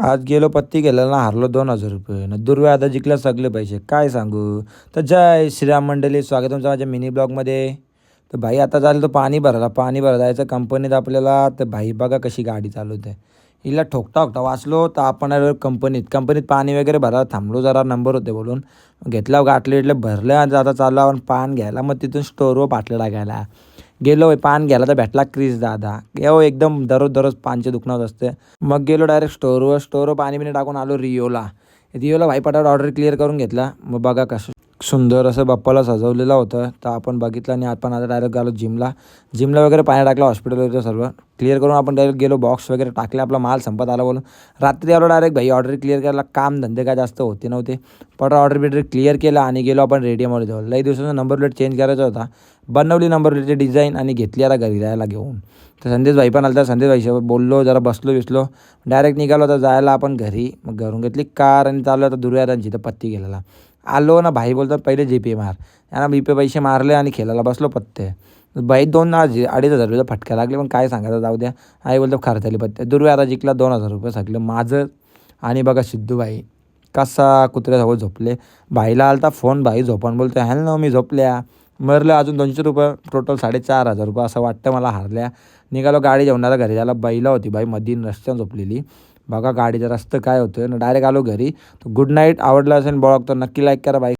आज गेलो पत्ती गेलेला ना, हारलो 2,000 रुपये न दुर्व्या आता जिंकल्या सगळे पैसे, काय सांगू. तर जय श्रीराम मंडळी, स्वागत तुमचं माझ्या मिनी ब्लॉगमध्ये. तर भाई आता झालं तो पाणी भरा जायचं कंपनीत आपल्याला. तर भाई बघा कशी गाडी चालवते. हिला ठोकता ठोकता वाचलो तर आपण आलो कंपनीत पाणी वगैरे भरा थांबलो, जरा नंबर होते बोलून घेतला, गाठले इटले भरले आणि आता चाललो आपण पान घ्यायला. मग तिथून स्टोरवर बाटल्या टाकायला गेलो. पान घ्यायला तर भेटला क्रिस दादा. एकदम दररोज पानचे दुकानात असते. मग गेलो डायरेक्ट स्टोरवर पाणी बिणी टाकून आलो रिओला भाई पटापट ऑर्डर क्लिअर करून घेतला. मग बघा कसं सुंदर असं बाप्पाला सजवलेलं होतं. तर आपण बघितलं आणि आपण आता डायरेक्ट आलो जिमला वगैरे पाणी टाकलं, हॉस्पिटल वगैरे सर्व क्लिअर करून आपण डायरेक्ट गेलो. बॉक्स वगैरे टाकले, आपला माल संपत आला बोलून रात्री आलो डायरेक्ट. भाई ऑर्डर क्लिअर करायला काम धंदे काय जास्त होते नव्हते. पट ऑर्डर क्लिअर केला आणि गेलो आपण रेडियमवर जाऊ. लई दिवसाचा नंबर प्लेट चेंज करायचा होता. बनवली नंबर प्लेटची डिझाईन आणि घेतली आता घरी जायला घेऊन. तर संदेश भाई पण आला, तर संदेश भाईसोबत बोललो, जरा बसलो डायरेक्ट निघालो आता जायला आपण घरी. मग घरून घेतली कार आणि चाललो आता दुर्व्यारांची तर पत्ती गेलेला. आलो ना भाई बोलतात पहिले जीपे मार. यांना बीपे पैसे मारले आणि खेळायला बसलो पत्ते. भाई 2,000-2,500 फटका लागले, पण काय सांगायचं जाऊ द्या. आई बोलतो खर्चाली पत्ते. दुर्व्या आता जिंकला 2,000 रुपये सगळे माझं. आणि बघा सिद्धू भाई कसा कुत्र्यासोबत झोपले. भाईला आलता फोन, भाई झोपण बोलतो हॅल ना मी झोपल्या. मरलं अजून 200 रुपये, टोटल 4,500 असं वाटतं मला हारल्या. निघालो गाडी घेऊन आता घरी जायला. बैला होती बाई मधीन रस्त्यावर झोपलेली. बघा गाडीचा रस्ता काय होतं ना, डायरेक्ट आलो घरी. तर गुड नाईट. आवडलं असेल ब्लॉग तर नक्की लाईक करा बाई.